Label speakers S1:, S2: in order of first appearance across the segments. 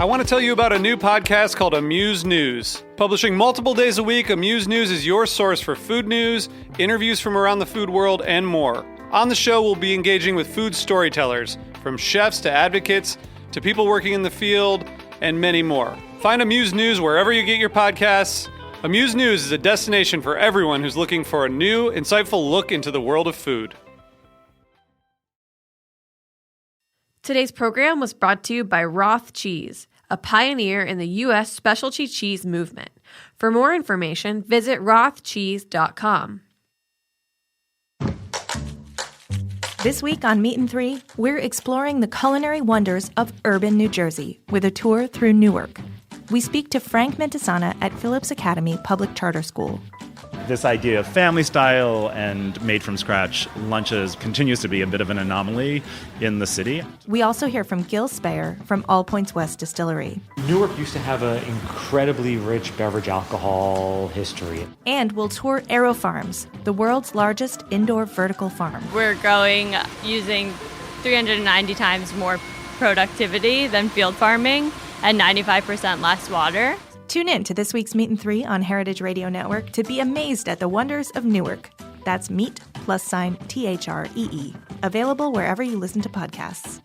S1: I want to tell you about a new podcast called Amuse News. Publishing multiple days a week, Amuse News is your source for food news, interviews from around the food world, and more. On the show, we'll be engaging with food storytellers, from chefs to advocates to people working in the field, and many more. Find Amuse News wherever you get your podcasts. Amuse News is a destination for everyone who's looking for a new, insightful look into the world of food.
S2: Today's program was brought to you by Roth Cheese, a pioneer in the U.S. specialty cheese movement. For more information, visit rothcheese.com.
S3: This week on Meat and Three, we're exploring the culinary wonders of urban New Jersey with a tour through Newark. We speak to Frank Mentisana at Phillips Academy Public Charter School.
S4: This idea of family style and made from scratch lunches continues to be a bit of an anomaly in the city.
S3: We also hear from Gil Speyer from All Points West Distillery.
S5: Newark used to have an incredibly rich beverage alcohol history.
S3: And we'll tour Aero Farms, the world's largest indoor vertical farm.
S6: We're growing using 390 times more productivity than field farming and 95% less water.
S3: Tune in to this week's Meat and Three on Heritage Radio Network to be amazed at the wonders of Newark. That's Meat +THREE. Available wherever you listen to podcasts.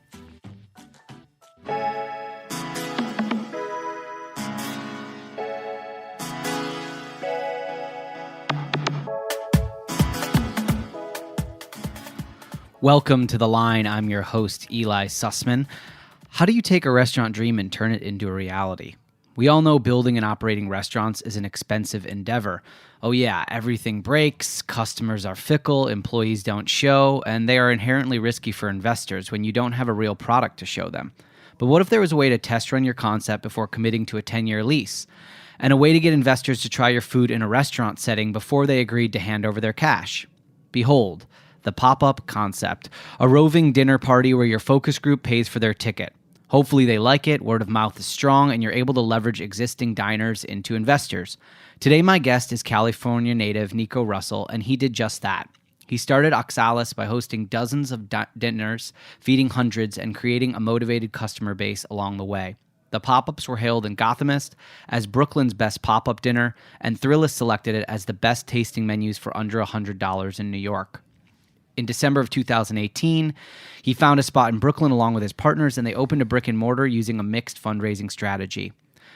S7: Welcome to The Line. I'm your host, Eli Sussman. How do you take a restaurant dream and turn it into a reality? We all know building and operating restaurants is an expensive endeavor. Oh yeah, everything breaks, customers are fickle, employees don't show, and they are inherently risky for investors when you don't have a real product to show them. But what if there was a way to test run your concept before committing to a 10-year lease? And a way to get investors to try your food in a restaurant setting before they agreed to hand over their cash? Behold, the pop-up concept, a roving dinner party where your focus group pays for their ticket. Hopefully they like it, word of mouth is strong, and you're able to leverage existing diners into investors. Today my guest is California native Nico Russell, and he did just that. He started Oxalis by hosting dozens of dinners, feeding hundreds, and creating a motivated customer base along the way. The pop-ups were hailed in Gothamist as Brooklyn's best pop-up dinner, and Thrillist selected it as the best tasting menus for under $100 in New York. In December of 2018, he found a spot in Brooklyn along with his partners, and they opened a brick and mortar using a mixed fundraising strategy.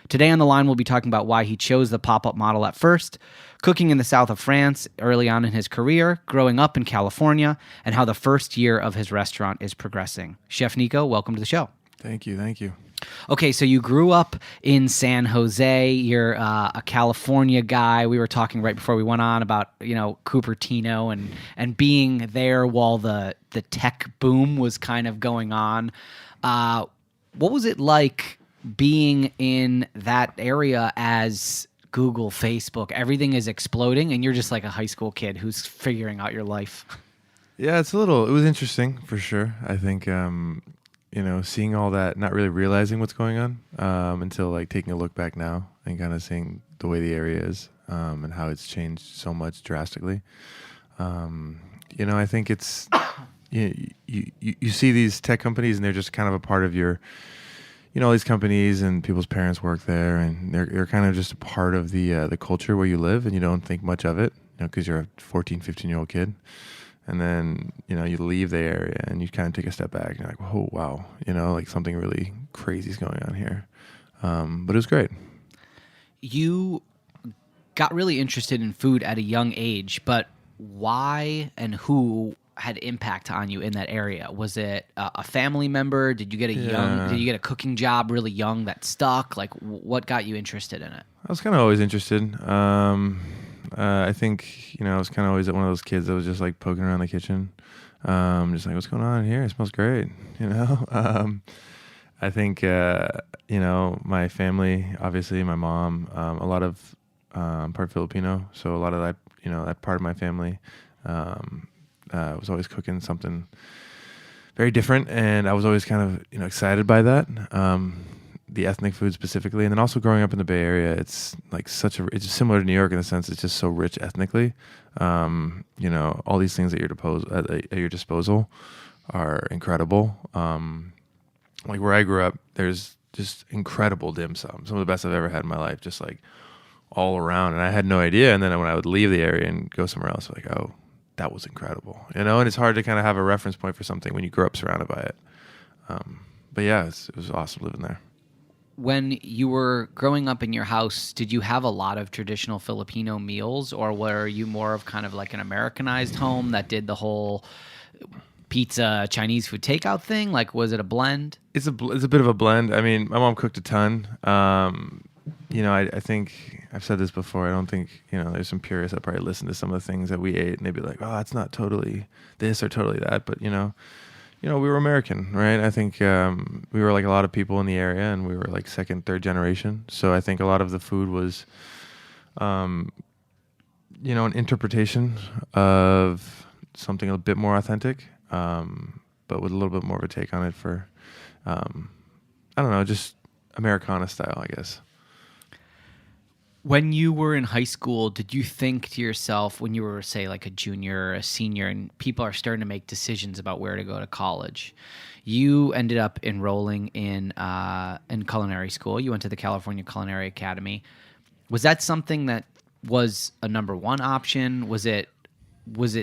S7: Today on The Line, we'll be talking about why he chose the pop-up model at first, cooking in the south of France early on in his career, growing up in California, and how the first year of his restaurant is progressing. Chef Nico, welcome to the show.
S8: Thank you.
S7: Okay, so you grew up in San Jose. You're a California guy. We were talking right before we went on about, Cupertino and being there while the tech boom was kind of going on. What was it like being in that area as Google, Facebook, everything is exploding, and you're just like a high school kid who's figuring out your life?
S8: Yeah, it was interesting for sure. I think, seeing all that, not really realizing what's going on until like taking a look back now and kind of seeing the way the area is and how it's changed so much drastically. I think it's you see these tech companies and they're just kind of a part of your, all these companies and people's parents work there and they're kind of just a part of the culture where you live, and you don't think much of it, because you're a 14, 15-year-old kid. And then, you leave the area and you kind of take a step back and you're like, oh, wow, like something really crazy is going on here. But it was great.
S7: You got really interested in food at a young age, but why and who had impact on you in that area? Was it a family member? Did you get a cooking job really young that stuck? Like, what got you interested in it?
S8: I was kind of always interested. I think, I was kind of always one of those kids that was just like poking around the kitchen. Just like, what's going on in here? It smells great, I think, my family, obviously my mom, a lot of, part Filipino. So a lot of that, that part of my family, was always cooking something very different. And I was always kind of, excited by that. The ethnic food specifically, and then also growing up in the Bay Area, it's like it's similar to New York in the sense it's just so rich ethnically. All these things at your disposal are incredible. Like where I grew up, there's just incredible dim sum, some of the best I've ever had in my life, just like all around. And I had no idea. And then when I would leave the area and go somewhere else, like, oh, that was incredible, you know. And it's hard to kind of have a reference point for something when you grow up surrounded by it. But yeah, it was awesome living there.
S7: When you were growing up in your house, did you have a lot of traditional Filipino meals, or were you more of kind of like an Americanized home that did the whole pizza, Chinese food takeout thing? Like, was it a blend?
S8: It's a bit of a blend. I mean, my mom cooked a ton. You know, I think I've said this before. I don't think, you know, there's some purists that probably listen to some of the things that we ate and they'd be like, oh, it's not totally this or totally that. But, you know, we were American, right? I think we were like a lot of people in the area, and we were like second, third generation. So I think a lot of the food was, you know, an interpretation of something a bit more authentic, but with a little bit more of a take on it for, I don't know, just Americana style, I guess.
S7: When you were in high school, did you think to yourself, when you were, say, like a junior or a senior, and people are starting to make decisions about where to go to college, you ended up enrolling in culinary school. You went to the California Culinary Academy. Was that something that was a number one option? Was it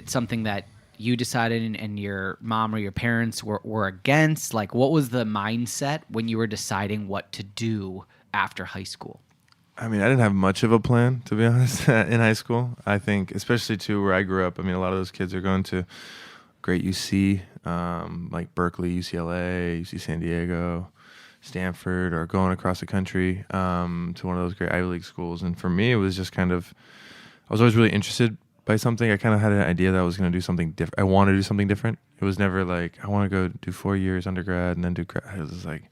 S7: something that you decided and your mom or your parents were against? Like, what was the mindset when you were deciding what to do after high school?
S8: I mean, I didn't have much of a plan, to be honest, in high school. I think, especially too where I grew up, I mean, a lot of those kids are going to great UC, like Berkeley, UCLA, UC San Diego, Stanford, or going across the country to one of those great Ivy League schools. And for me, it was just kind of, I was always really interested by something. I kind of had an idea that I was going to do something different. I wanted to do something different. It was never like, I want to go do 4 years undergrad and then do grad. It was like,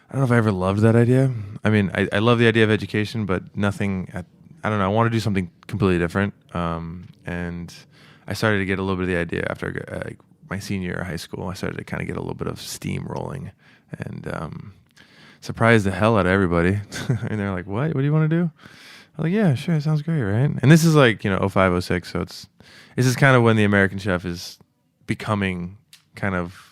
S8: I don't know if I ever loved that idea. I mean, I love the idea of education, but I don't know. I want to do something completely different. And I started to get a little bit of the idea after my senior year of high school. I started to kind of get a little bit of steam rolling and surprised the hell out of everybody. And they're like, what do you want to do? I was like, yeah, sure. It sounds great, right? And this is like, 05, 06. So this is kind of when the American chef is becoming kind of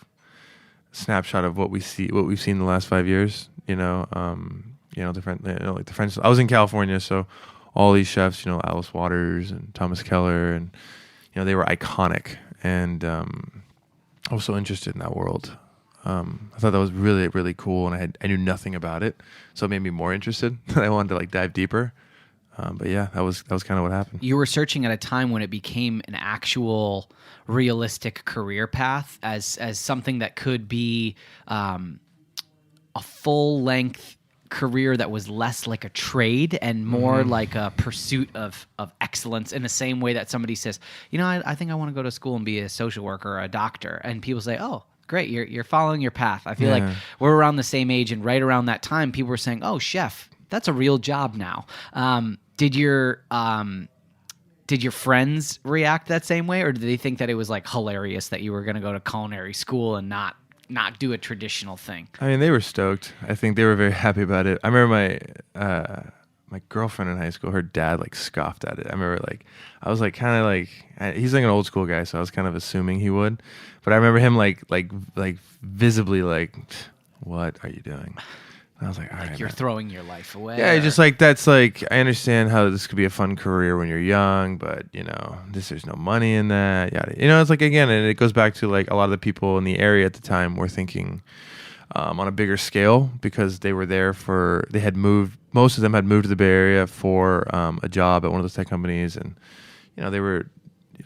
S8: snapshot of what we've seen the last 5 years, different, like the French. I was in California, so all these chefs, Alice Waters and Thomas Keller, and they were iconic, and I was so interested in that world. I thought that was really, really cool, and I knew nothing about it, so it made me more interested. I wanted to like dive deeper. But yeah, that was kind of what happened.
S7: You were searching at a time when it became an actual realistic career path as something that could be a full-length career that was less like a trade and more like a pursuit of excellence, in the same way that somebody says, I think I want to go to school and be a social worker or a doctor. And people say, oh, great, you're following your path. I feel like we're around the same age, and right around that time, people were saying, oh, chef, that's a real job now. Did your friends react that same way, or did they think that it was like hilarious that you were going to go to culinary school and not do a traditional thing? I
S8: mean, they were stoked. I think they were very happy about it. I remember my girlfriend in high school, her dad like scoffed at it. I remember I was like kind of like, he's like an old school guy, so I was kind of assuming he would. But I remember him like visibly like, what are you doing? I was like, all right,
S7: you're
S8: man.
S7: Throwing your life away.
S8: Yeah, just like that's like, I understand how this could be a fun career when you're young, but there's no money in that. Yada. It's like, again, and it goes back to like a lot of the people in the area at the time were thinking on a bigger scale, because they were there most of them had moved to the Bay Area for a job at one of those tech companies, and they were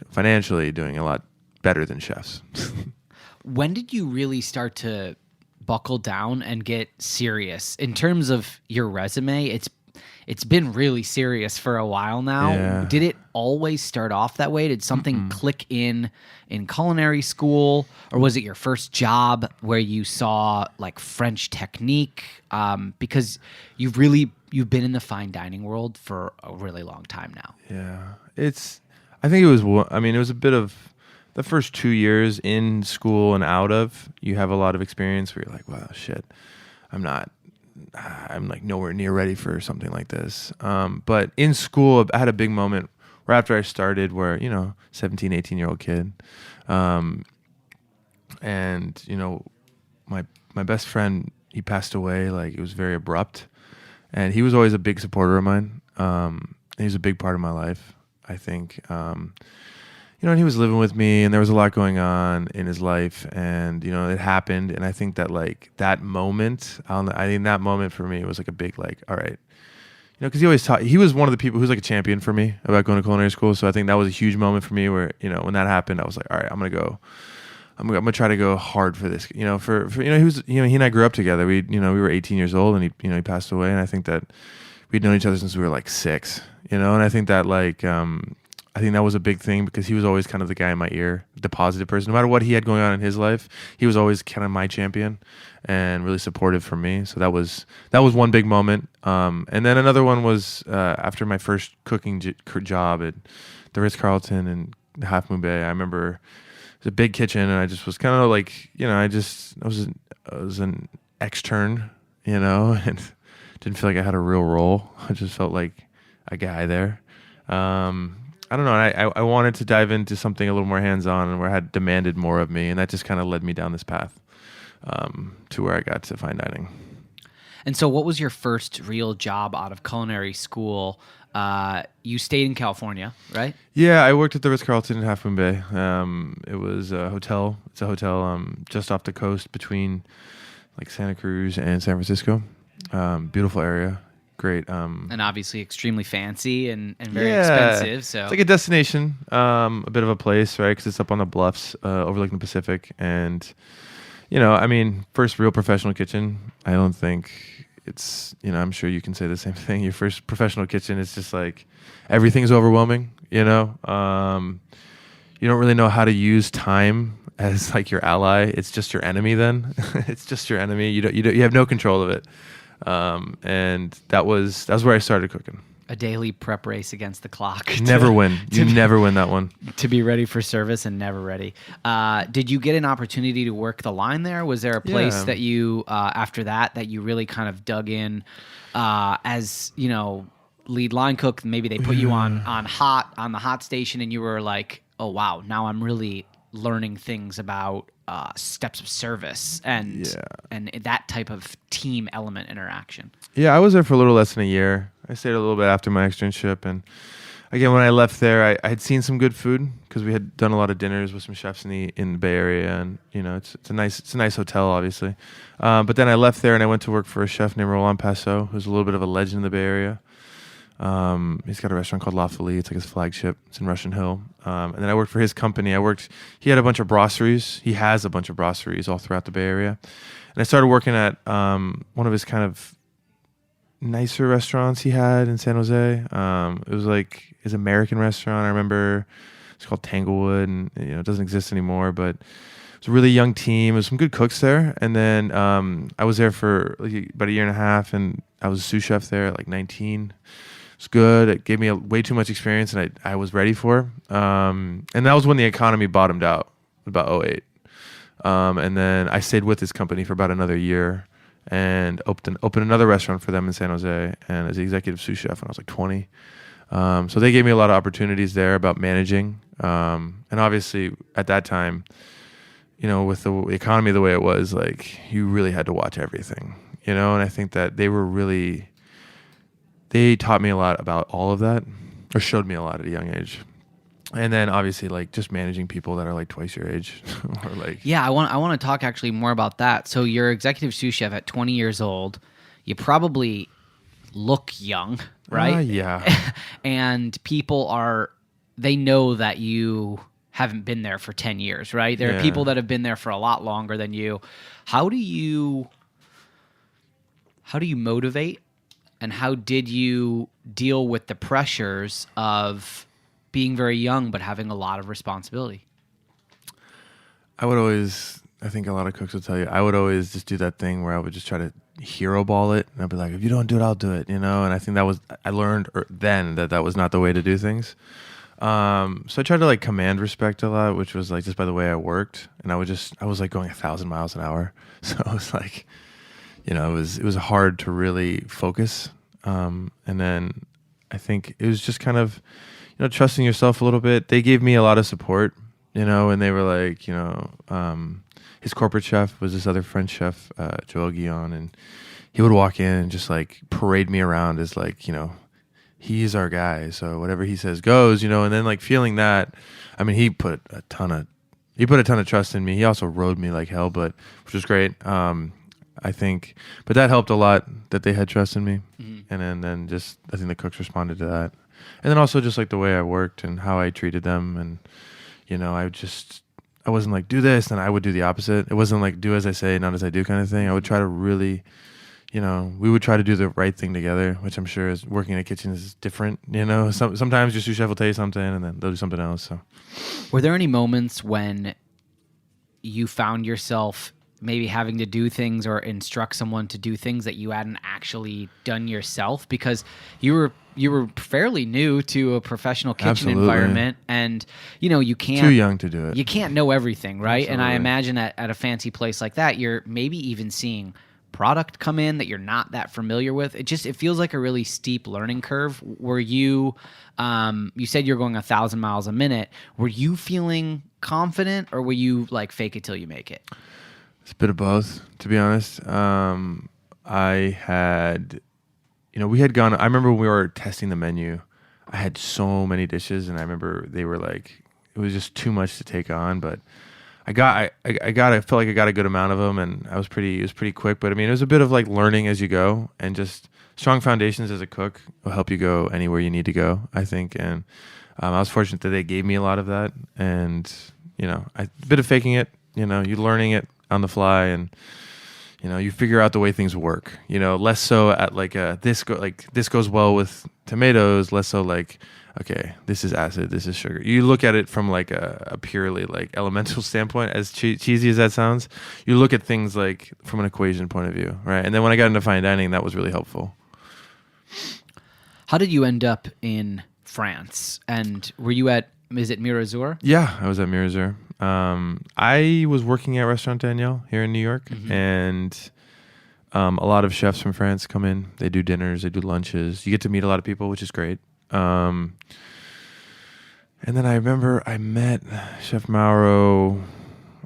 S8: financially doing a lot better than chefs.
S7: When did you really start to buckle down and get serious in terms of your resume? It's been really serious for a while now.
S8: Yeah.
S7: Did it always start off that way? Did something click in culinary school, or was it your first job where you saw like French technique? Because you've been in the fine dining world for a really long time now.
S8: Yeah, I think it was a bit of the first 2 years in school and out of, you have a lot of experience where you're like, wow, shit, I'm like nowhere near ready for something like this. But in school, I had a big moment right after I started where, 17, 18-year-old kid. And, my best friend he passed away. Like, it was very abrupt, and he was always a big supporter of mine. He was a big part of my life, I think. And he was living with me, and there was a lot going on in his life, and it happened. And I think that like that moment, I think that moment for me was like a big like, all right, because he always taught. He was one of the people who's like a champion for me about going to culinary school. So I think that was a huge moment for me where when that happened, I was like, all right, I'm gonna try to go hard for this. He was he and I grew up together. We were 18 years old, and he passed away. And I think that we'd known each other since we were like 6. And I think that like I think that was a big thing because he was always kind of the guy in my ear, the positive person. No matter what he had going on in his life, he was always kind of my champion and really supportive for me. So that was one big moment. And then another one was after my first cooking job at the Ritz-Carlton in Half Moon Bay. I remember it was a big kitchen, and I just was kind of like, I was an extern, and didn't feel like I had a real role. I just felt like a guy there. I don't know. I wanted to dive into something a little more hands-on and where it had demanded more of me, and that just kind of led me down this path to where I got to fine dining.
S7: And so what was your first real job out of culinary school? You stayed in California, right?
S8: Yeah, I worked at the Ritz-Carlton in Half Moon Bay. It was a hotel. It's a hotel just off the coast between like Santa Cruz and San Francisco. Beautiful area. Great.
S7: And obviously extremely fancy and very expensive. So
S8: it's like a destination, a bit of a place, right? Because it's up on the bluffs overlooking the Pacific. And, first real professional kitchen. I don't think it's, I'm sure you can say the same thing. Your first professional kitchen, it's just like everything's overwhelming, You don't really know how to use time as like your ally. It's just your enemy then. It's just your enemy. You have no control of it. And that was where I started cooking.
S7: A daily prep race against the clock.
S8: Never win. You never win that one.
S7: To be ready for service and never ready. Did you get an opportunity to work the line there? Was there a place that you, after that you really kind of dug in as, lead line cook? Maybe they put you on the hot station, and you were like, oh, wow, now I'm really learning things about steps of service and that type of team element interaction. Yeah,
S8: I was there for a little less than a year. I stayed a little bit after my externship, and again, when I left there, I had seen some good food because we had done a lot of dinners with some chefs in the Bay Area, and it's a nice hotel, obviously. But then I left there and I went to work for a chef named Roland Passot, who's a little bit of a legend in the Bay Area. He's got a restaurant called La Folie. It's like his flagship. It's in Russian Hill. And then I worked for his company. He had a bunch of brasseries. He has a bunch of brasseries all throughout the Bay Area. And I started working at one of his kind of nicer restaurants he had in San Jose. It was like his American restaurant. I remember it's called Tanglewood, and it doesn't exist anymore, but it was a really young team. There was some good cooks there. And then I was there for like about a year and a half, and I was a sous chef there at like 19. It's good. It gave me way too much experience, and I was ready for. And that was when the economy bottomed out, about 2008. And then I stayed with this company for about another year and opened another restaurant for them in San Jose, and as the executive sous chef when I was like 20. So they gave me a lot of opportunities there about managing. And obviously at that time, with the economy the way it was, like you really had to watch everything, and I think that they taught me a lot about all of that, or showed me a lot at a young age. And then obviously like just managing people that are like twice your age or like.
S7: Yeah, I want to talk actually more about that. So you're executive sous chef at 20 years old. You probably look young, right?
S8: Yeah.
S7: And people they know that you haven't been there for 10 years, right? There are people that have been there for a lot longer than you. How do you motivate, and how did you deal with the pressures of being very young but having a lot of responsibility?
S8: I think a lot of cooks will tell you, I would always just do that thing where I would just try to hero ball it, and I'd be like, if you don't do it, I'll do it, And I think I learned then that was not the way to do things. So I tried to like command respect a lot, which was like just by the way I worked, and I was like going 1,000 miles an hour. So it was like, it was hard to really focus. And then I think it was just kind of, trusting yourself a little bit. They gave me a lot of support. and they were like, his corporate chef was this other French chef, Joel Guillon, and he would walk in and just like parade me around as like, he's our guy. So whatever he says goes, and then like feeling that, I mean, he put a ton of trust in me. He also rode me like hell, which was great. I think, but that helped a lot that they had trust in me. Mm-hmm. And then just, I think the cooks responded to that. And then also just like the way I worked and how I treated them. And, I wasn't like, do this, and I would do the opposite. It wasn't like, do as I say, not as I do kind of thing. I would try to really, we would try to do the right thing together, which I'm sure is working in a kitchen is different. Sometimes your sous chef will tell you something and then they'll do something else. So,
S7: were there any moments when you found yourself maybe having to do things or instruct someone to do things that you hadn't actually done yourself, because you were fairly new to a professional kitchen
S8: Absolutely.
S7: Environment, and you can't,
S8: too young to do it.
S7: You can't know everything, right?
S8: Absolutely.
S7: And I imagine at a fancy place like that, you're maybe even seeing product come in that you're not that familiar with. It feels like a really steep learning curve. Were you said you're going 1,000 miles a minute. Were you feeling confident, or were you like fake it till you make it?
S8: It's a bit of both, to be honest. I had, we had gone, I remember when we were testing the menu, I had so many dishes, and I remember they were like, it was just too much to take on, but I felt like I got a good amount of them, and it was pretty quick, but I mean, it was a bit of like learning as you go, and just strong foundations as a cook will help you go anywhere you need to go, I think. And I was fortunate that they gave me a lot of that, and, a bit of faking it, you're learning it on the fly, and you figure out the way things work, less so at like this goes well with tomatoes, less so like, okay, this is acid, this is sugar. You look at it from like a purely like elemental standpoint, as cheesy as that sounds. You look at things like from an equation point of view, right? And then when I got into fine dining, that was really helpful.
S7: How did you end up in France? And were you is it Mirazur?
S8: Yeah, I was at Mirazur. I was working at Restaurant Daniel here in New York,
S7: mm-hmm.
S8: and a lot of chefs from France come in. They do dinners, they do lunches. You get to meet a lot of people, which is great. And then I remember I met Chef Mauro,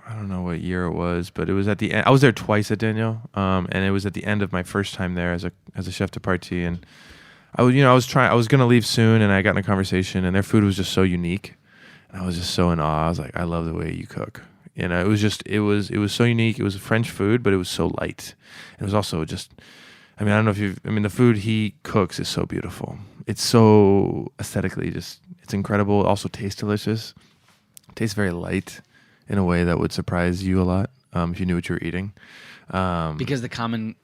S8: I don't know what year it was, but it was at the end. I was there twice at Daniel, and it was at the end of my first time there as a chef de partie. And I was going to leave soon, and I got in a conversation, and their food was just so unique. And I was just so in awe. I was like, I love the way you cook. It was so unique. It was French food, but it was so light. It was also just, I don't know if the food he cooks is so beautiful. It's so aesthetically it's incredible. It also tastes delicious. It tastes very light in a way that would surprise you a lot if you knew what you were eating.
S7: Because the common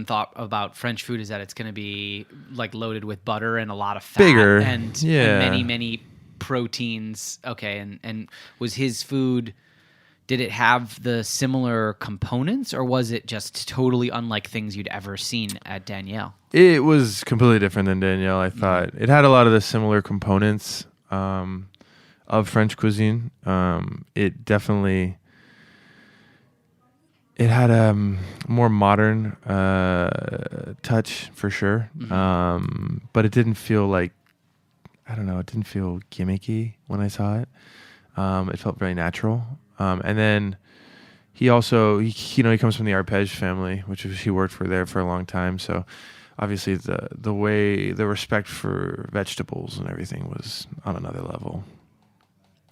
S7: thought about French food is that it's going to be like loaded with butter and a lot of fat,
S8: bigger,
S7: and many proteins. Okay, and was his food, did it have the similar components, or was it just totally unlike things you'd ever seen at Daniel?
S8: It was completely different than Daniel. I thought it had a lot of the similar components of French cuisine. It definitely, it had a more modern touch for sure, but it didn't feel like, I don't know, it didn't feel gimmicky when I saw it. It felt very natural. And then he also, he comes from the Arpège family, which he worked for there for a long time. So obviously the respect for vegetables and everything was on another level.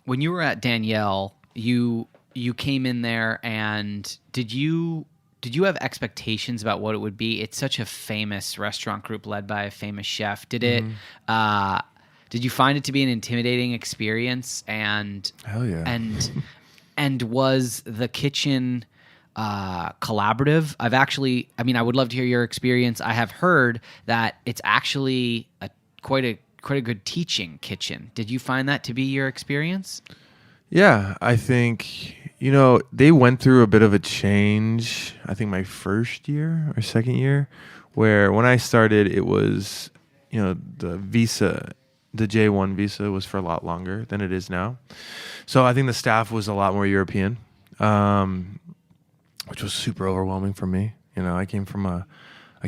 S7: When you were at Daniel, you came in there, and did you have expectations about what it would be? It's such a famous restaurant group led by a famous chef. Did you find it to be an intimidating experience? And
S8: hell yeah.
S7: And was the kitchen collaborative? I would love to hear your experience. I have heard that it's actually quite a good teaching kitchen. Did you find that to be your experience?
S8: Yeah, I think, they went through a bit of a change, I think my first year or second year, where when I started, it was, the visa, the J1 visa was for a lot longer than it is now. So I think the staff was a lot more European, which was super overwhelming for me. I came from a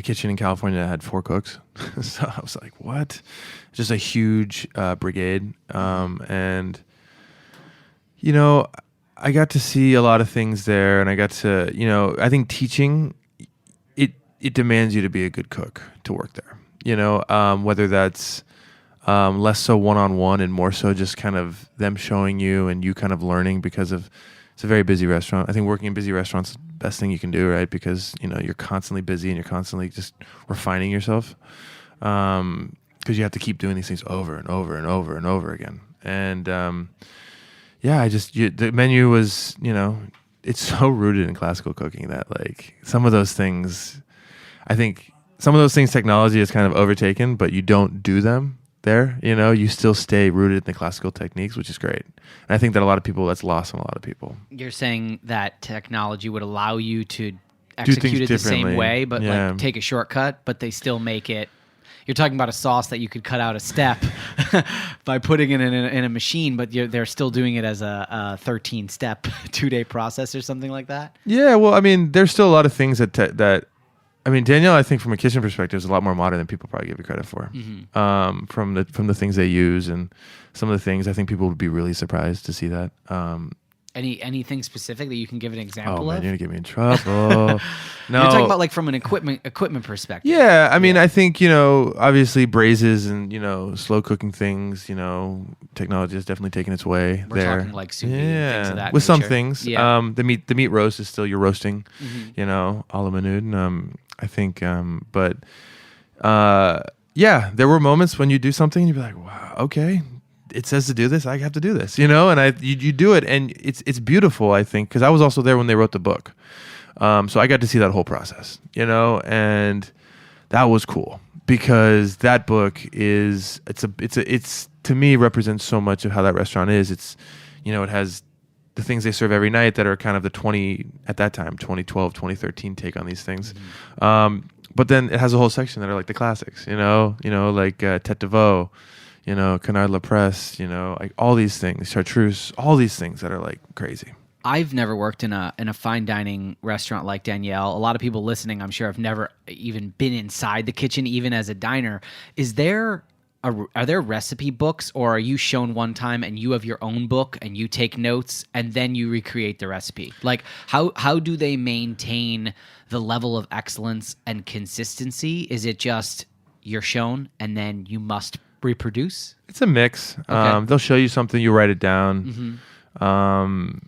S8: kitchen in California that had 4 cooks. So I was like, what? Just a huge brigade. And You know, I got to see a lot of things there, and I got to, I think teaching, it demands you to be a good cook to work there. Whether that's less so one-on-one and more so just kind of them showing you and you kind of learning because it's a very busy restaurant. I think working in busy restaurants is the best thing you can do, right? Because, you're constantly busy and you're constantly just refining yourself. Because you have to keep doing these things over and over and over and over again. And the menu was, it's so rooted in classical cooking that like some of those things, I think some of those things technology has kind of overtaken, but you don't do them there. You still stay rooted in the classical techniques, which is great. And I think that that's lost on a lot of people.
S7: You're saying that technology would allow you to execute it the same way, but like take a shortcut, but they still make it. You're talking about a sauce that you could cut out a step by putting it in a machine, but they're still doing it as a 13-step 2-day process or something like that.
S8: Yeah, well, I mean, there's still a lot of things that Danielle, I think from a kitchen perspective is a lot more modern than people probably give you credit for. Mm-hmm. From the things they use and some of the things, I think people would be really surprised to see that.
S7: Anything specific that you can give an example
S8: of?
S7: You're
S8: gonna get me in trouble. No,
S7: you're talking about like from an equipment perspective.
S8: Yeah, I mean, I think obviously braises and slow cooking things. Technology has definitely taken its way.
S7: We're talking like sous vide and things of that
S8: with
S7: nature.
S8: some things.
S7: Yeah.
S8: The meat roast is still you're roasting. Mm-hmm. A la minute. I think, there were moments when you do something and you'd be like, wow, okay. It says to do this, I have to do this, and you do it, and it's beautiful, I think, because I was also there when they wrote the book, so I got to see that whole process, and that was cool because that book it's to me represents so much of how that restaurant is. It's it has the things they serve every night that are kind of the 2012, 2013 take on these things, but then it has a whole section that are like the classics, like Tête de Veau. Canard La Presse, like all these things, chartreuse, all these things that are like crazy.
S7: I've never worked in a fine dining restaurant like Danielle. A lot of people listening, I'm sure, have never even been inside the kitchen, even as a diner. Are there recipe books, or are you shown one time and you have your own book and you take notes and then you recreate the recipe? Like how do they maintain the level of excellence and consistency? Is it just you're shown and then you must reproduce?
S8: It's a mix. Okay. They'll show you something, you write it down. Mm-hmm.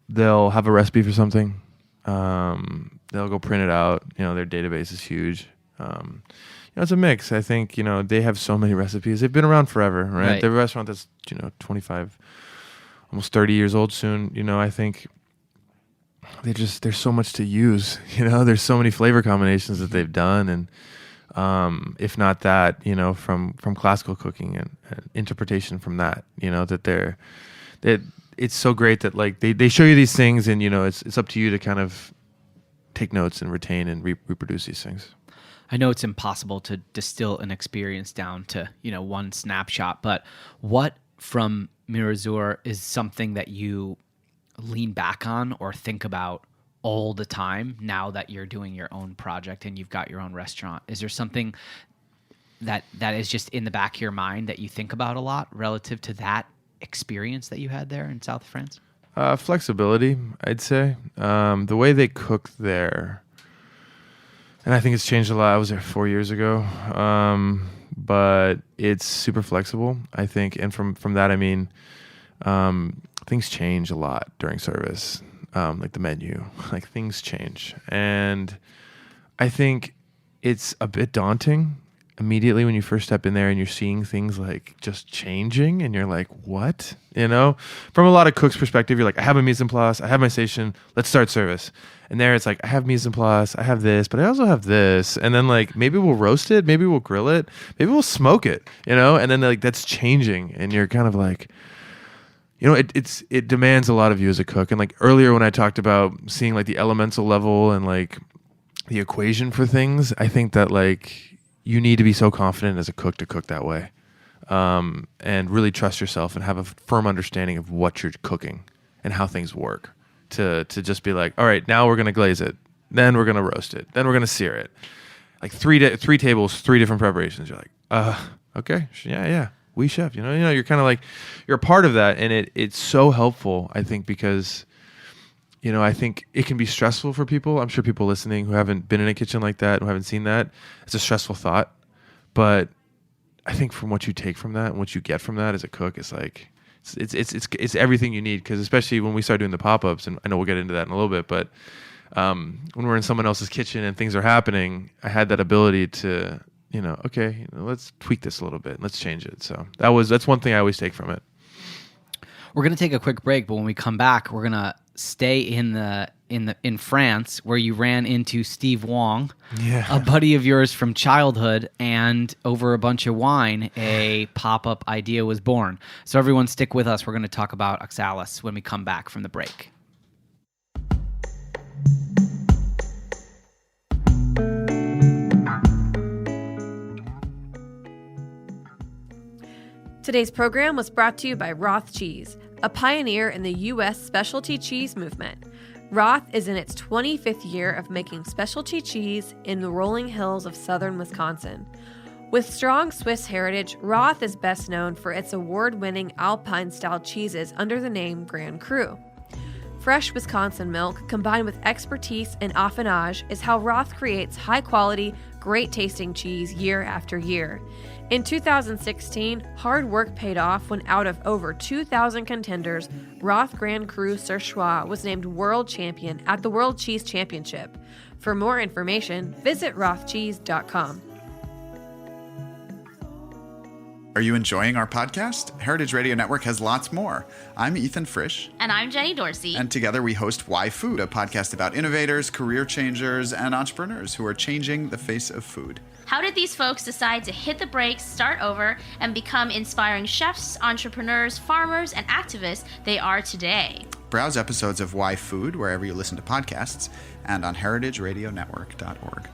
S8: They'll have a recipe for something. They'll go print it out. Their database is huge. It's a mix. I think they have so many recipes. They've been around forever, right? They're a restaurant that's 25, almost 30 years old soon. I think there's so much to use. There's so many flavor combinations that they've done, and if not that, from classical cooking and interpretation from that, that it's so great that like they show you these things, and it's up to you to kind of take notes and retain and reproduce these things.
S7: I know it's impossible to distill an experience down to one snapshot, but what from Mirazur is something that you lean back on or think about all the time now that you're doing your own project and you've got your own restaurant? Is there something that is just in the back of your mind that you think about a lot relative to that experience that you had there in South France?
S8: Flexibility, I'd say. The way they cook there, and I think it's changed a lot. I was there 4 years ago, but it's super flexible, I think. And from that, I mean, things change a lot during service. Like the menu, like things change. And I think it's a bit daunting immediately when you first step in there and you're seeing things like just changing and you're like, what? From a lot of cooks' perspective, you're like, I have a mise en place, I have my station, let's start service. And there it's like, I have mise en place, I have this, but I also have this. And then like, maybe we'll roast it, maybe we'll grill it, maybe we'll smoke it, and then like that's changing. And you're kind of like, it demands a lot of you as a cook. And like earlier when I talked about seeing like the elemental level and like the equation for things, I think that like you need to be so confident as a cook to cook that way, and really trust yourself and have a firm understanding of what you're cooking and how things work to just be like, all right, now we're going to glaze it. Then we're going to roast it. Then we're going to sear it. Like three tables, 3 different preparations. You're like, okay, yeah. we chef. You're kind of like, you're a part of that, and it's so helpful, I think, because I think it can be stressful for people. I'm sure people listening who haven't been in a kitchen like that, who haven't seen that, it's a stressful thought. But I think from what you take from that and what you get from that as a cook, it's like it's everything you need. Because especially when we start doing the pop-ups, and I know we'll get into that in a little bit, but when we're in someone else's kitchen and things are happening, I had that ability to let's tweak this a little bit, let's change it. So that's one thing I always take from it.
S7: We're going to take a quick break, but when we come back, we're going to stay in France, where you ran into Steve Wong, a buddy of yours from childhood, and over a bunch of wine, a pop-up idea was born. So everyone stick with us. We're going to talk about Oxalis when we come back from the break.
S2: Today's program was brought to you by Roth Cheese, a pioneer in the U.S. specialty cheese movement. Roth is in its 25th year of making specialty cheese in the rolling hills of southern Wisconsin. With strong Swiss heritage, Roth is best known for its award-winning Alpine-style cheeses under the name Grand Cru. Fresh Wisconsin milk combined with expertise in affinage is how Roth creates high-quality, great-tasting cheese year after year. In 2016, hard work paid off when out of over 2,000 contenders, Roth Grand Cru Surchoix was named world champion at the World Cheese Championship. For more information, visit rothcheese.com.
S9: Are you enjoying our podcast? Heritage Radio Network has lots more. I'm Ethan Frisch.
S10: And I'm Jenny Dorsey.
S9: And together we host Why Food, a podcast about innovators, career changers, and entrepreneurs who are changing the face of food.
S10: How did these folks decide to hit the brakes, start over, and become inspiring chefs, entrepreneurs, farmers, and activists they are today?
S9: Browse episodes of Why Food wherever you listen to podcasts and on heritageradionetwork.org.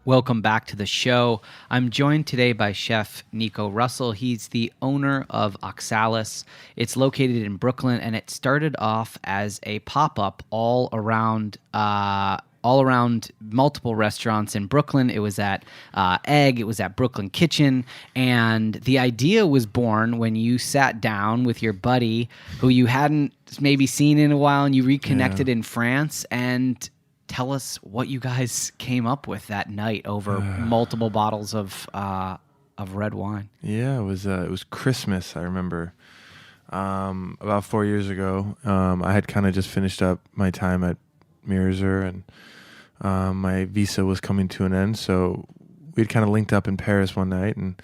S7: Welcome back to the show. I'm joined today by Chef Nico Russell. He's the owner of Oxalis. It's located in Brooklyn, and it started off as a pop-up all around multiple restaurants in Brooklyn. It was at Egg. It was at Brooklyn Kitchen. And the idea was born when you sat down with your buddy who you hadn't maybe seen in a while, and you reconnected in France. And tell us what you guys came up with that night over multiple bottles of red wine. Yeah,
S8: it was Christmas, I remember. About 4 years ago, I had kind of just finished up my time at Mirror, and my visa was coming to an end. So we'd kind of linked up in Paris one night, and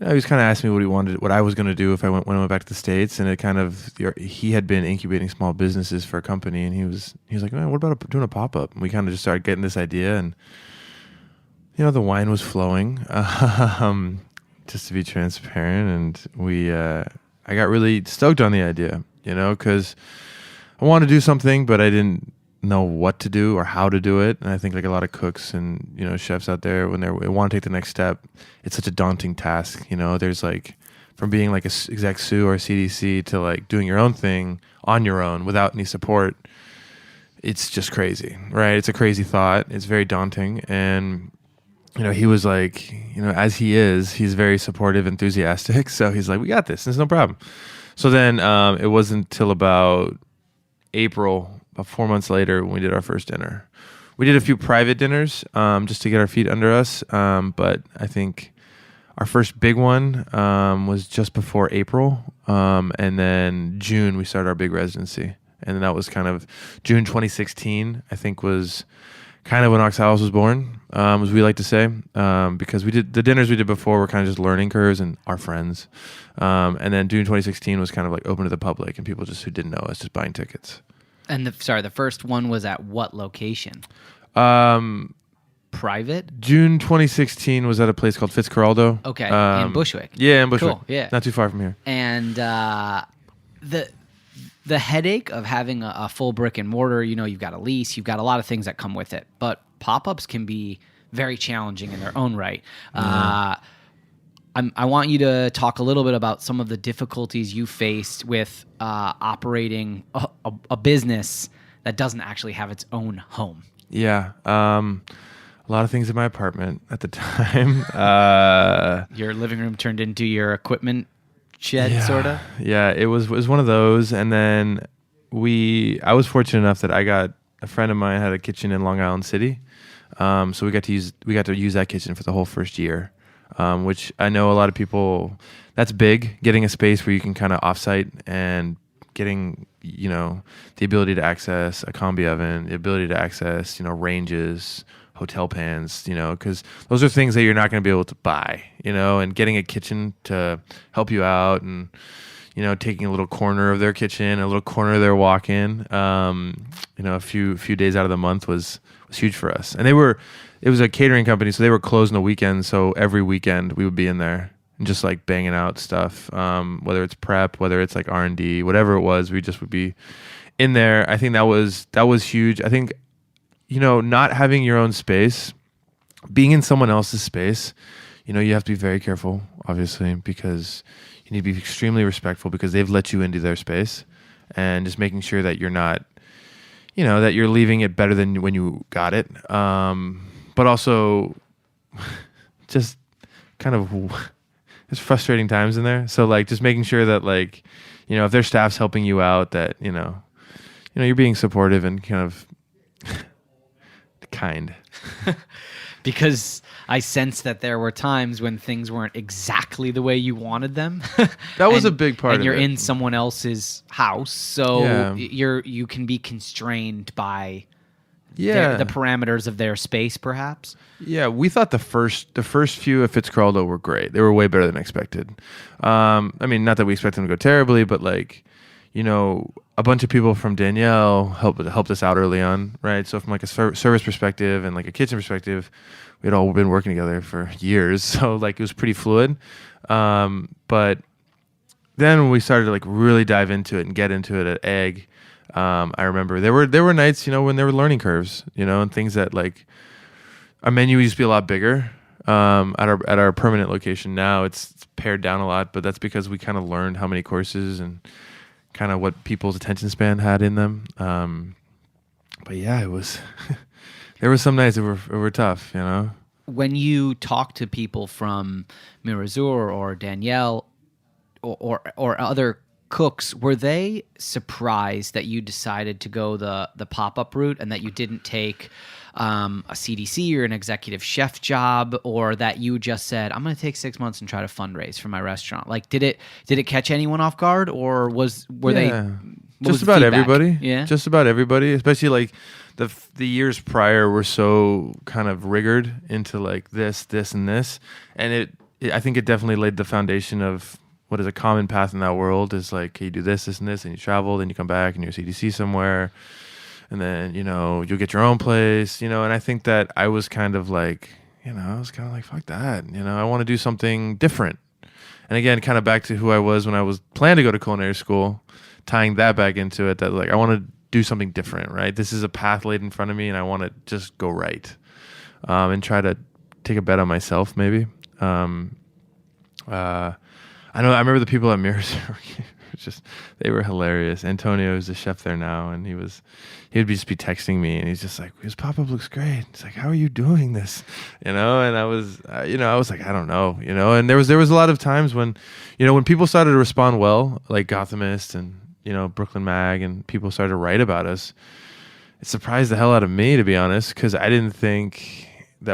S8: he was kind of asking me what I was going to do if I went back to the States. And it kind of, he had been incubating small businesses for a company, and he was like, man, what about doing a pop-up? And we kind of just started getting this idea, and the wine was flowing, just to be transparent. And I got really stoked on the idea, because I wanted to do something, but I didn't know what to do or how to do it. And I think like a lot of cooks and chefs out there, when they want to take the next step, it's such a daunting task. There's like, from being like a exec sous or a CDC to like doing your own thing on your own without any support. It's just crazy, right? It's a crazy thought. It's very daunting. And he was like, as he's very supportive, enthusiastic. So he's like, we got this. There's no problem. So then it wasn't until about April, about 4 months later, when we did our first dinner. We did a few private dinners just to get our feet under us. But I think our first big one was just before April. And then June, we started our big residency. And then that was kind of June 2016, I think, was kind of when Oxalis was born, as we like to say, because we did the dinners we did before were kind of just learning curves and our friends. And then June 2016 was kind of like open to the public and people just who didn't know us just buying tickets.
S7: And the first one was at what location? Private?
S8: June 2016 was at a place called Fitzcarraldo.
S7: Okay, in Bushwick.
S8: Yeah, in Bushwick.
S7: Cool, yeah.
S8: Not too far from here.
S7: And the headache of having a full brick and mortar, you've got a lease, you've got a lot of things that come with it. But pop-ups can be very challenging in their own right. I want you to talk a little bit about some of the difficulties you faced with operating a business that doesn't actually have its own home.
S8: Yeah. a lot of things in my apartment at the time.
S7: Your living room turned into your equipment shed, sort of?
S8: Yeah, it was one of those. And then I was fortunate enough that a friend of mine had a kitchen in Long Island City. So we got to use that kitchen for the whole first year, which I know a lot of people, that's big, getting a space where you can kind of offsite and getting, the ability to access a combi oven, the ability to access, ranges, hotel pans, because those are things that you're not going to be able to buy, and getting a kitchen to help you out and, taking a little corner of their kitchen, a little corner of their walk-in, a few days out of the month was huge for us. And it was a catering company, so they were closed on the weekends. So every weekend we would be in there and just like banging out stuff, whether it's prep, whether it's like R&D, whatever it was, we just would be in there. I think that was huge. I think, not having your own space, being in someone else's space, you have to be very careful, obviously, because you need to be extremely respectful because they've let you into their space, and just making sure that you're not, that you're leaving it better than when you got it. But also just kind of, there's frustrating times in there. So like just making sure that like, if their staff's helping you out, that, you're being supportive and kind of kind.
S7: Because I sense that there were times when things weren't exactly the way you wanted them.
S8: That was a big part of it.
S7: And you're in someone else's house, so you can be constrained by the parameters of their space, perhaps.
S8: Yeah, we thought the first few at Fitzcarraldo were great. They were way better than expected. Not that we expected them to go terribly, but like, a bunch of people from Danielle helped us out early on, right? So from like a service perspective and like a kitchen perspective, we had all been working together for years, so like it was pretty fluid. But then when we started to like really dive into it and get into it at Egg, I remember there were nights, when there were learning curves, and things that like our menu used to be a lot bigger. At our permanent location now, it's pared down a lot, but that's because we kind of learned how many courses and kind of what people's attention span had in them. But yeah, it was there were some nights that were tough,
S7: When you talk to people from Mirazur or Danielle or other cooks, were they surprised that you decided to go the pop-up route and that you didn't take a CDC or an executive chef job, or that you just said, I'm going to take 6 months and try to fundraise for my restaurant? Like, did it catch anyone off guard, or were they
S8: just about everybody?
S7: Yeah,
S8: just about everybody, especially like the years prior were so kind of rigored into like this, and this, and I think it definitely laid the foundation of what is a common path in that world is like, okay, you do this, and this, and you travel, then you come back and you're CDC somewhere. And then, you'll get your own place, and I think that I was kind of like, fuck that. I want to do something different. And again, kind of back to who I was when I was planning to go to culinary school, tying that back into it, that like, I want to do something different, right? This is a path laid in front of me and I want to just go right. And try to take a bet on myself, maybe. I remember the people at Mirrors, they were hilarious. Antonio is the chef there now, and he would just be texting me, and he's just like, "His pop-up looks great." It's like, "How are you doing this?" And I was, I was like, "I don't know," And there was a lot of times when, when people started to respond well, like Gothamist and Brooklyn Mag, and people started to write about us. It surprised the hell out of me, to be honest, because I didn't think that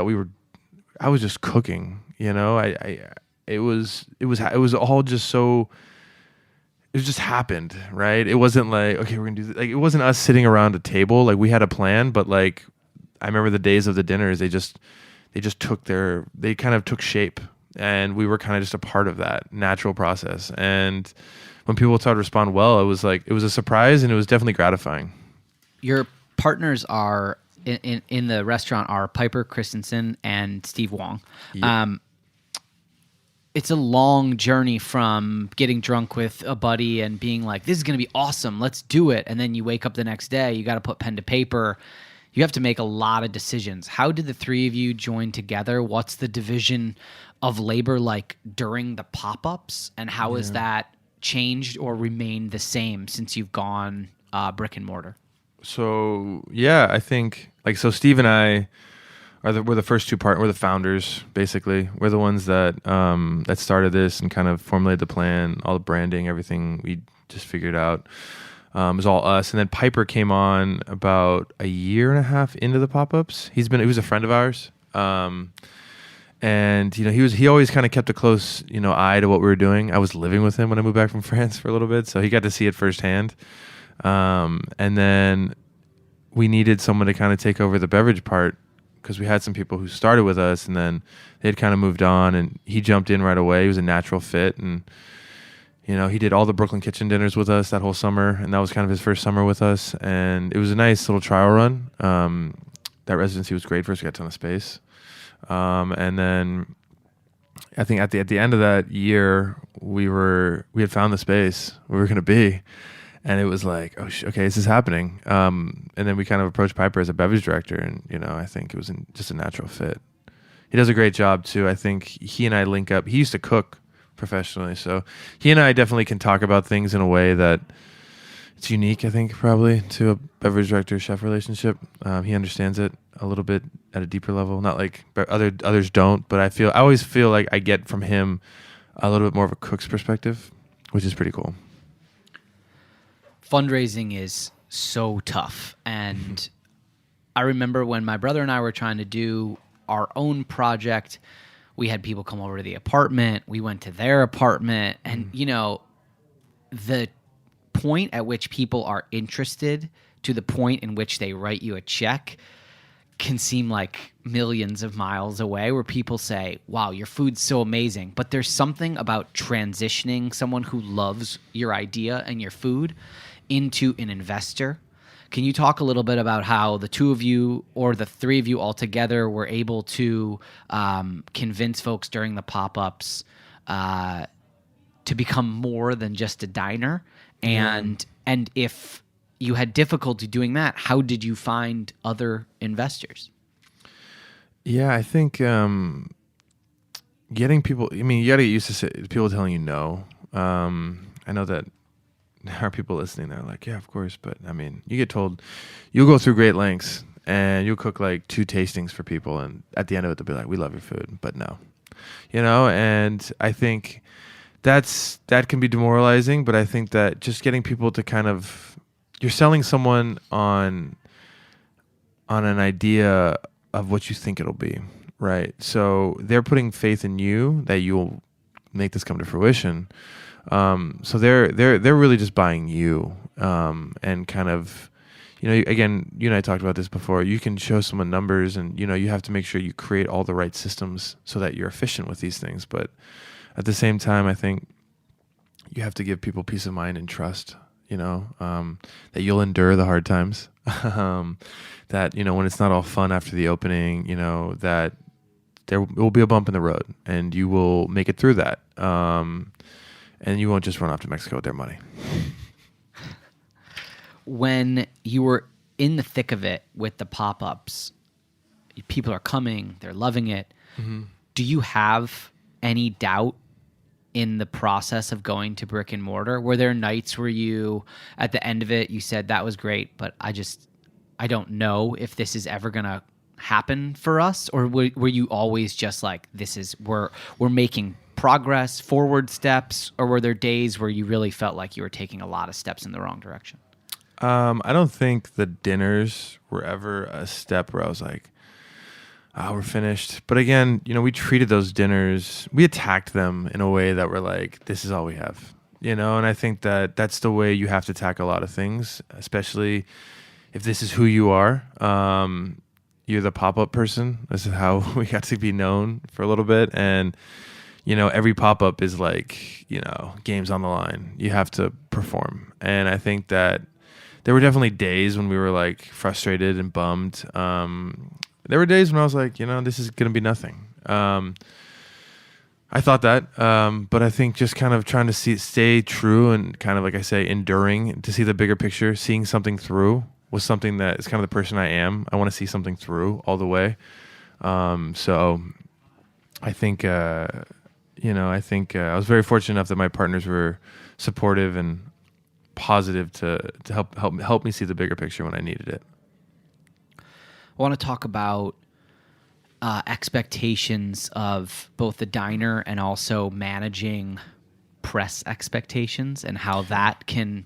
S8: I was just cooking, It was all just so. It just happened, right? It wasn't like, okay, we're gonna do this. Like, it wasn't us sitting around a table. Like, we had a plan, but like, I remember the days of the dinners. They kind of took shape, and we were kind of just a part of that natural process. And when people started to respond well, it was a surprise, and it was definitely gratifying.
S7: Your partners are in the restaurant are Piper Christensen and Steve Wong. Yep. It's a long journey from getting drunk with a buddy and being like, this is going to be awesome, let's do it. And then you wake up the next day, you got to put pen to paper. You have to make a lot of decisions. How did the three of you join together? What's the division of labor like during the pop-ups? And how has that changed or remained the same since you've gone brick and mortar?
S8: So, yeah, I think, Steve and I we're the first two we're the founders, basically. We're the ones that that started this and kind of formulated the plan, all the branding, everything we just figured out. It was all us. And then Piper came on about a year and a half into the pop-ups. He was a friend of ours. And he always kind of kept a close eye to what we were doing. I was living with him when I moved back from France for a little bit, so he got to see it firsthand. And then we needed someone to kind of take over the beverage part, because we had some people who started with us and then they'd kind of moved on, and he jumped in right away. He was a natural fit, and he did all the Brooklyn Kitchen dinners with us that whole summer, and that was kind of his first summer with us, and it was a nice little trial run. That residency was great for us. We got a ton of space. And then I think at the end of that year, we had found the space we were going to be, and it was like, okay, this is happening. And then we kind of approached Piper as a beverage director, and I think it was just a natural fit. He does a great job too. I think he and I link up. He used to cook professionally, so he and I definitely can talk about things in a way that it's unique, I think, probably to a beverage director chef relationship. He understands it a little bit at a deeper level, not like others don't, but I always feel like I get from him a little bit more of a cook's perspective, which is pretty cool.
S7: Fundraising is so tough, and I remember when my brother and I were trying to do our own project, we had people come over to the apartment, we went to their apartment, and the point at which people are interested to the point in which they write you a check can seem like millions of miles away, where people say, wow, your food's so amazing. But there's something about transitioning someone who loves your idea and your food into an investor. Can you talk a little bit about how the two of you or the three of you all together were able to convince folks during the pop-ups to become more than just a diner? And if you had difficulty doing that, how did you find other investors?
S8: Yeah, I think getting people, you got to get used to people telling you no. I know that there are people listening that are like, yeah, of course. But you get told, you'll go through great lengths and you'll cook like 2 tastings for people. And at the end of it, they'll be like, we love your food, but no. And I think that can be demoralizing, but I think that just getting people to kind of, you're selling someone on an idea of what you think it'll be, right? So they're putting faith in you that you'll make this come to fruition. So they're really just buying you, and kind of, again, you and I talked about this before. You can show someone numbers, and you have to make sure you create all the right systems so that you're efficient with these things. But at the same time, I think you have to give people peace of mind and trust. That you'll endure the hard times, that, when it's not all fun after the opening, that there will be a bump in the road and you will make it through that. And you won't just run off to Mexico with their money.
S7: When you were in the thick of it with the pop-ups, people are coming, they're loving it. Mm-hmm. Do you have any doubt in the process of going to brick and mortar? Were there nights where you, at the end of it, you said, that was great, but I don't know if this is ever going to happen for us? Or were you always just like, we're making progress, forward steps? Or were there days where you really felt like you were taking a lot of steps in the wrong direction?
S8: I don't think the dinners were ever a step where I was like, we're finished. But again, we treated those dinners, we attacked them in a way that we're like, this is all we have, and I think that that's the way you have to tackle a lot of things, especially if this is who you are. You're the pop-up person. This is how we got to be known for a little bit. And, every pop-up is like, games on the line. You have to perform. And I think that there were definitely days when we were like frustrated and bummed. There were days when I was like, this is going to be nothing. I thought that, but I think just kind of trying to stay true and kind of, like I say, enduring to see the bigger picture, seeing something through was something that is kind of the person I am. I want to see something through all the way. So I think, I was very fortunate enough that my partners were supportive and positive to help me see the bigger picture when I needed it.
S7: I want to talk about expectations of both the diner and also managing press expectations and how that can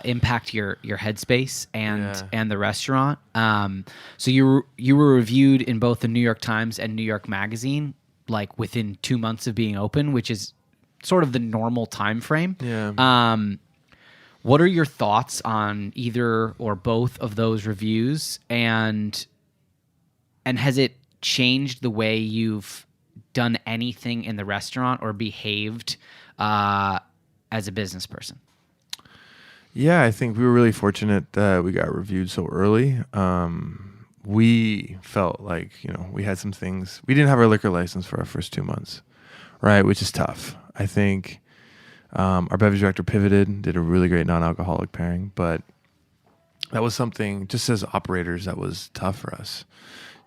S7: impact your headspace and the restaurant. So you were reviewed in both the New York Times and New York Magazine like within 2 months of being open, which is sort of the normal time frame.
S8: Yeah.
S7: What are your thoughts on either or both of those reviews, and has it changed the way you've done anything in the restaurant or behaved as a business person?
S8: Yeah, I think we were really fortunate that we got reviewed so early. We felt like, we had some things. We didn't have our liquor license for our first 2 months, right? Which is tough. I think our beverage director pivoted, did a really great non-alcoholic pairing, but that was something, just as operators, that was tough for us.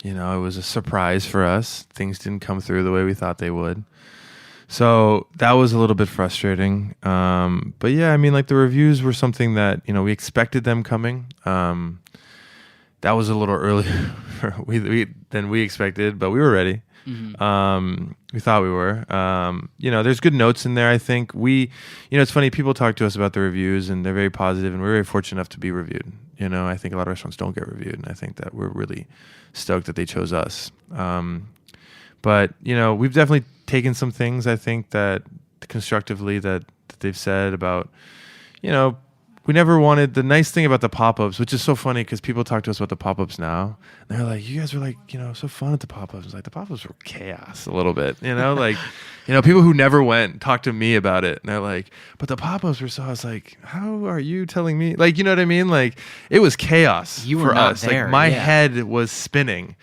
S8: It was a surprise for us. Things didn't come through the way we thought they would. So that was a little bit frustrating. But yeah, I mean, like the reviews were something that, we expected them coming. That was a little earlier than we expected, but we were ready. Mm-hmm. We thought we were. There's good notes in there, I think. It's funny, people talk to us about the reviews and they're very positive, and we're very fortunate enough to be reviewed. I think a lot of restaurants don't get reviewed, and I think that we're really stoked that they chose us. But we've definitely taken some things, I think, that constructively that they've said about, we never wanted, the nice thing about the pop-ups, which is so funny because people talk to us about the pop-ups now, and they're like, you guys were like, so fun at the pop-ups. It's like the pop-ups were chaos a little bit, people who never went talk to me about it, and they're like, but the pop-ups were so, I was like, how are you telling me? Like, you know what I mean? Like, it was chaos
S7: you were
S8: for
S7: not
S8: us.
S7: There,
S8: like my head was spinning.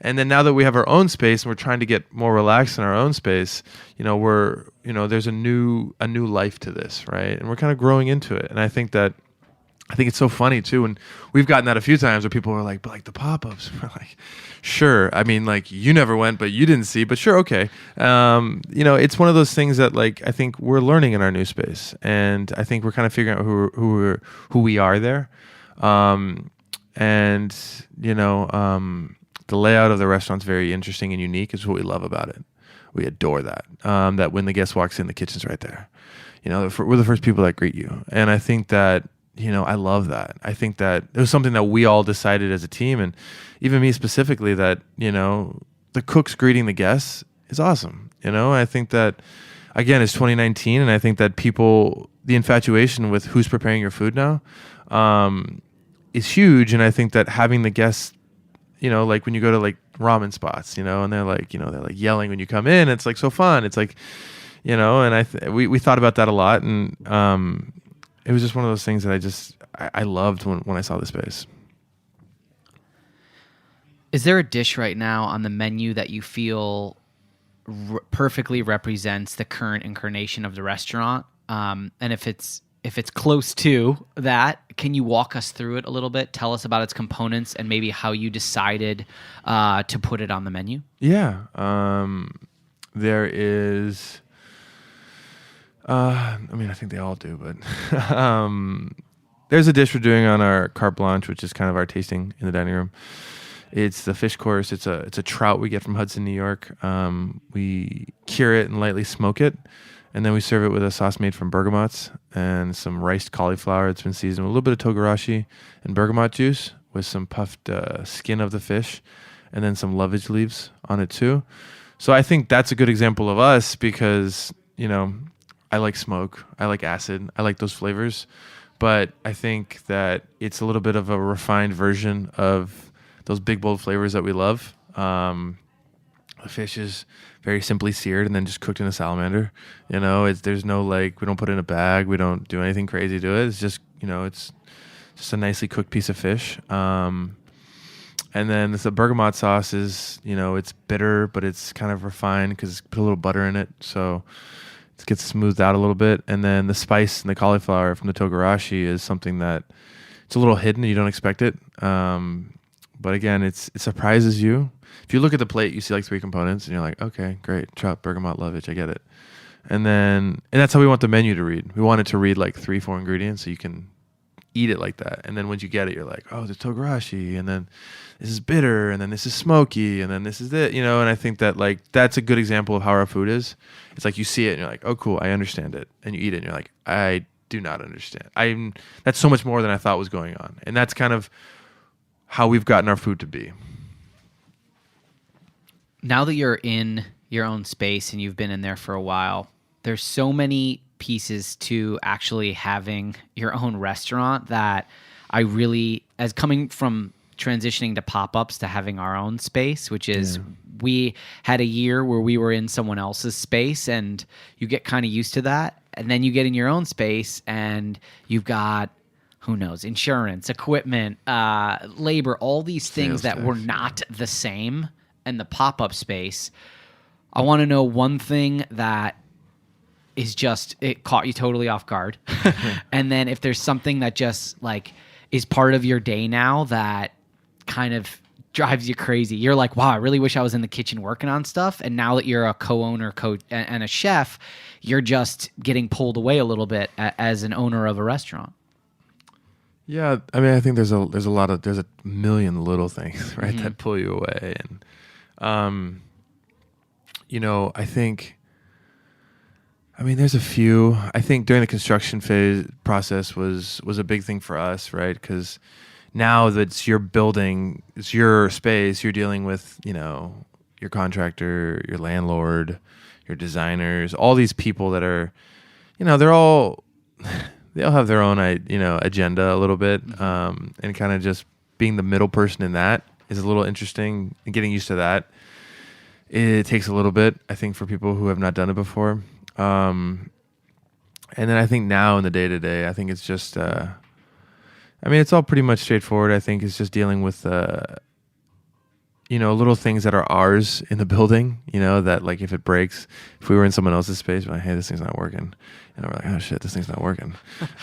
S8: And then now that we have our own space and we're trying to get more relaxed in our own space, there's a new life to this, right? And we're kind of growing into it. And I think it's so funny too. And we've gotten that a few times where people were like, but like the pop-ups, we're like, sure. I mean, like you never went, but you didn't see, but sure. Okay. It's one of those things that like, I think we're learning in our new space, and I think we're kind of figuring out who we are there. The layout of the restaurant's very interesting and unique. Is what we love about it. We adore that. That when the guest walks in, the kitchen's right there. We're the first people that greet you. And I think that, I love that. I think that it was something that we all decided as a team, and even me specifically, that, the cooks greeting the guests is awesome. I think that, again, it's 2019, and I think that the infatuation with who's preparing your food now is huge. And I think that having the guests, like when you go to like ramen spots, and they're like yelling when you come in, it's like so fun. It's like, and we thought about that a lot, and it was just one of those things that I loved when I saw the space.
S7: Is there a dish right now on the menu that you feel perfectly represents the current incarnation of the restaurant? And if it's close to that, can you walk us through it a little bit? Tell us about its components and maybe how you decided to put it on the menu.
S8: Yeah. There is, I think they all do, but there's a dish we're doing on our carte blanche, which is kind of our tasting in the dining room. It's the fish course. It's a trout we get from Hudson, New York. We cure it and lightly smoke it, and then we serve it with a sauce made from bergamots and some riced cauliflower. It's been seasoned with a little bit of togarashi and bergamot juice with some puffed skin of the fish, and then some lovage leaves on it too. So I think that's a good example of us because, I like smoke, I like acid, I like those flavors. But I think that it's a little bit of a refined version of those big, bold flavors that we love. The fish is very simply seared and then just cooked in a salamander. There's no we don't put it in a bag. We don't do anything crazy to it. It's just, it's just a nicely cooked piece of fish. And then the bergamot sauce is, it's bitter, but it's kind of refined because put a little butter in it. So it gets smoothed out a little bit. And then the spice and the cauliflower from the togarashi is something that it's a little hidden. You don't expect it. But again, it surprises you. If you look at the plate, you see like 3 components, and you're like, okay, great, trout, bergamot, lovage, I get it. And that's how we want the menu to read. We want it to read like 3-4 ingredients, so you can eat it like that. And then once you get it, you're like, oh, there's togarashi, and then this is bitter, and then this is smoky, and then this is it, And I think that like that's a good example of how our food is. It's like you see it and you're like, oh, cool, I understand it, and you eat it and you're like, I do not understand. That's so much more than I thought was going on, and that's kind of how we've gotten our food to be.
S7: Now that you're in your own space and you've been in there for a while, there's so many pieces to actually having your own restaurant that I really, as coming from transitioning to pop-ups to having our own space, which is we had a year where we were in someone else's space, and you get kind of used to that. And then you get in your own space and you've got, who knows, insurance, equipment, labor, all these things that were not the same in the pop-up space. I want to know one thing that is just, it caught you totally off guard. And then if there's something that just like is part of your day now that kind of drives you crazy. You're like, wow, I really wish I was in the kitchen working on stuff. And now that you're a co-owner and a chef, you're just getting pulled away a little bit as an owner of a restaurant.
S8: Yeah, I mean, I think there's a million little things, right, that pull you away. And I mean, there's a few. I think during the construction phase process was a big thing for us, right? Because now that it's your building, it's your space, you're dealing with, your contractor, your landlord, your designers, all these people that are, they all have their own, agenda a little bit, and kind of just being the middle person in that is a little interesting. And getting used to that, it takes a little bit, I think, for people who have not done it before. And then I think now in the day-to-day, I think it's just, it's all pretty much straightforward. I think it's just dealing with, little things that are ours in the building, that like if it breaks, if we were in someone else's space, we're like, hey, this thing's not working. And we're like, oh shit, this thing's not working.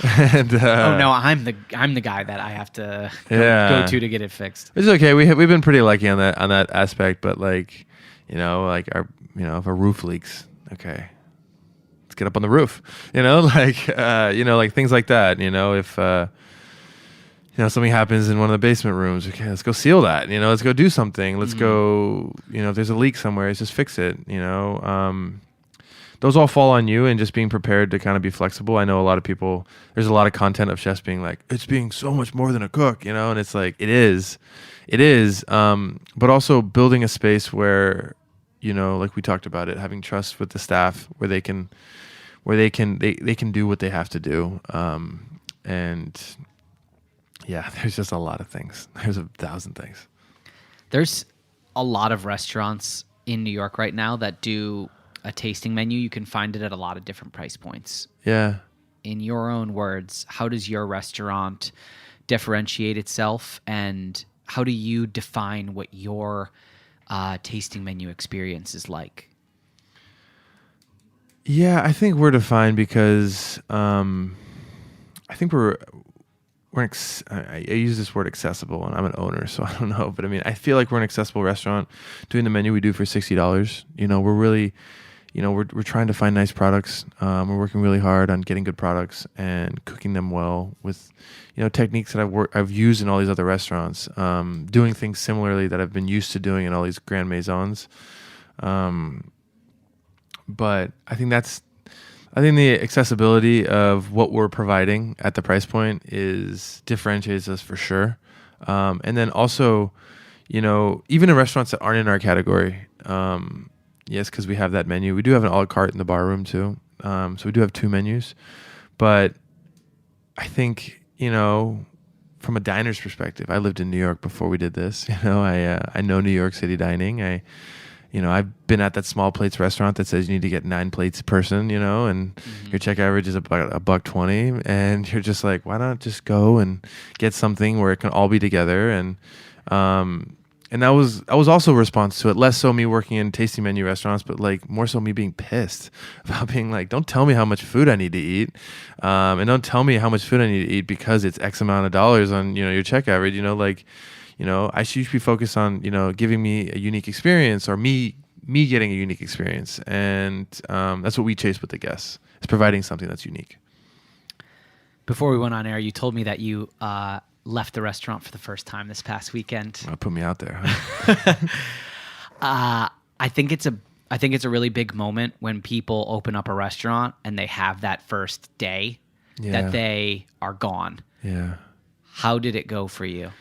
S8: And,
S7: oh no, I'm the guy that I have to go to get it fixed.
S8: It's okay. We've been pretty lucky on that aspect, but like, if a roof leaks, okay, let's get up on the roof, like things like that, if, something happens in one of the basement rooms, okay, let's go seal that, let's go do something. Let's go, if there's a leak somewhere, let's just fix it, those all fall on you, and just being prepared to kind of be flexible. I know a lot of people, there's a lot of content of chefs being like, it's being so much more than a cook, and it's like, it is, but also building a space where, like we talked about it, having trust with the staff where they can do what they have to do. And yeah, there's just a lot of things. There's 1,000 things.
S7: There's a lot of restaurants in New York right now that do a tasting menu. You can find it at a lot of different price points.
S8: Yeah.
S7: In your own words, how does your restaurant differentiate itself, and how do you define what your tasting menu experience is like?
S8: Yeah, I think we're defined because I think I use this word accessible, and I'm an owner, so I don't know. But I mean, I feel like we're an accessible restaurant doing the menu we do for $60. We're really, we're trying to find nice products. We're working really hard on getting good products and cooking them well with, techniques that I've used in all these other restaurants, doing things similarly that I've been used to doing in all these grand maisons. But I think the accessibility of what we're providing at the price point differentiates us for sure. And then also, even in restaurants that aren't in our category, yes, because we have that menu. We do have an a la carte in the bar room too. So we do have 2 menus. But I think, from a diner's perspective, I lived in New York before we did this. I know New York City dining. I've been at that small plates restaurant that says you need to get 9 plates a person, and your check average is about $1.20, and you're just like, why not just go and get something where it can all be together? And that was also a response to it, less so me working in tasting menu restaurants, but like more so me being pissed about being like, don't tell me how much food I need to eat, and don't tell me how much food I need to eat because it's X amount of dollars on your check average. I should be focused on, giving me a unique experience, or me getting a unique experience. And that's what we chase with the guests, is providing something that's unique.
S7: Before we went on air, you told me that you left the restaurant for the first time this past weekend.
S8: Put me out there, huh?
S7: I think it's a really big moment when people open up a restaurant and they have that first day that they are gone.
S8: Yeah.
S7: How did it go for you?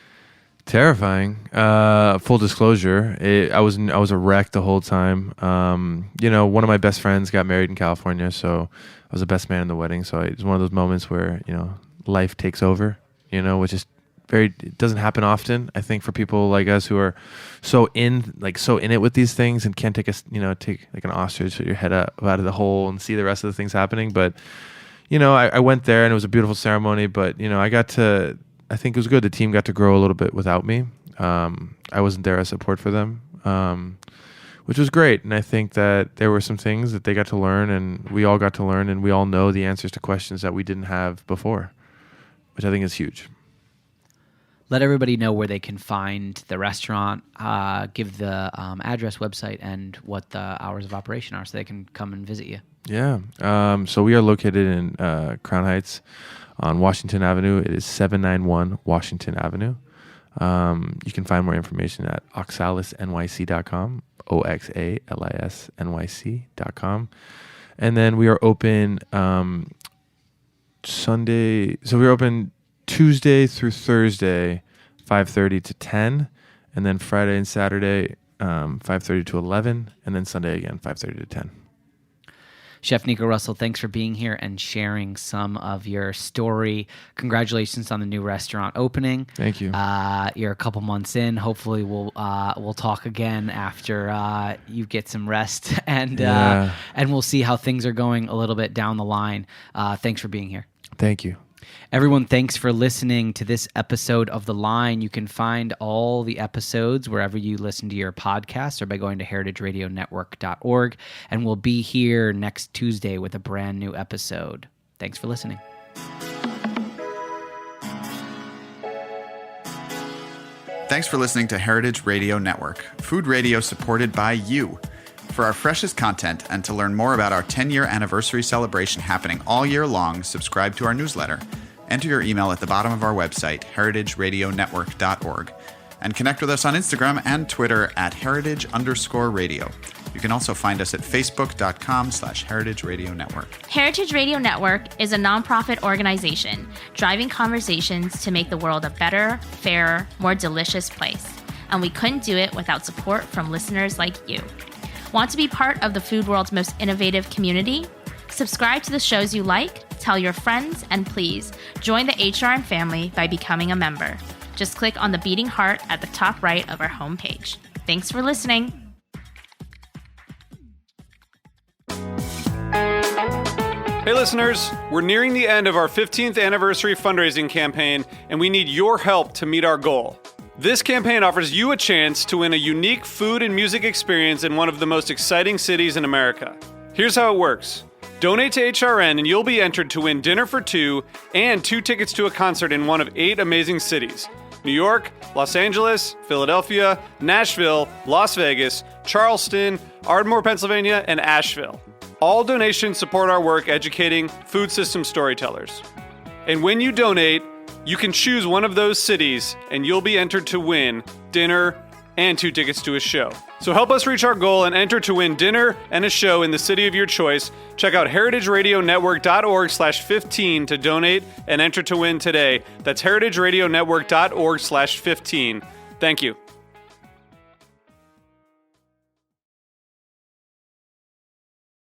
S8: Terrifying. Full disclosure, I was a wreck the whole time. One of my best friends got married in California, so I was the best man in the wedding. So it was one of those moments where life takes over. Which is it doesn't happen often. I think for people like us who are so in it with these things and can't take like an ostrich, put your head up out of the hole and see the rest of the things happening. But I went there and it was a beautiful ceremony. But I think it was good. The team got to grow a little bit without me. I wasn't there as support for them, which was great. And I think that there were some things that they got to learn and we all got to learn, and we all know the answers to questions that we didn't have before, which I think is huge.
S7: Let everybody know where they can find the restaurant, give the address, website, and what the hours of operation are so they can come and visit you.
S8: Yeah. So we are located in Crown Heights on Washington Avenue. It is 791 Washington Avenue. You can find more information at oxalisnyc.com, OXALISNYC.com. And then we are open Sunday. So we're open Tuesday through Thursday, 5:30 to 10, and then Friday and Saturday, 5:30 to 11, and then Sunday again, 5:30 to 10.
S7: Chef Nico Russell, thanks for being here and sharing some of your story. Congratulations on the new restaurant opening.
S8: Thank you.
S7: You're a couple months in. Hopefully, we'll talk again after you get some rest, and we'll see how things are going a little bit down the line. Thanks for being here.
S8: Thank you.
S7: Everyone, thanks for listening to this episode of The Line. You can find all the episodes wherever you listen to your podcasts or by going to heritageradionetwork.org. And we'll be here next Tuesday with a brand new episode. Thanks for listening.
S9: Thanks for listening to Heritage Radio Network, food radio supported by you. For our freshest content and to learn more about our 10-year anniversary celebration happening all year long, subscribe to our newsletter. Enter your email at the bottom of our website, heritageradionetwork.org, and connect with us on Instagram and Twitter at heritage_radio. You can also find us at facebook.com/Heritage Radio Network.
S10: Heritage Radio Network is a nonprofit organization driving conversations to make the world a better, fairer, more delicious place. And we couldn't do it without support from listeners like you. Want to be part of the food world's most innovative community? Subscribe to the shows you like, tell your friends, and please join the HRN family by becoming a member. Just click on the beating heart at the top right of our homepage. Thanks for listening.
S1: Hey listeners, we're nearing the end of our 15th anniversary fundraising campaign, and we need your help to meet our goal. This campaign offers you a chance to win a unique food and music experience in one of the most exciting cities in America. Here's how it works. Donate to HRN and you'll be entered to win dinner for two and 2 tickets to a concert in one of 8 amazing cities: New York, Los Angeles, Philadelphia, Nashville, Las Vegas, Charleston, Ardmore, Pennsylvania, and Asheville. All donations support our work educating food system storytellers. And when you donate, you can choose one of those cities and you'll be entered to win dinner and 2 tickets to a show. So help us reach our goal and enter to win dinner and a show in the city of your choice. Check out heritageradionetwork.org/15 to donate and enter to win today. That's heritageradionetwork.org/15. Thank you.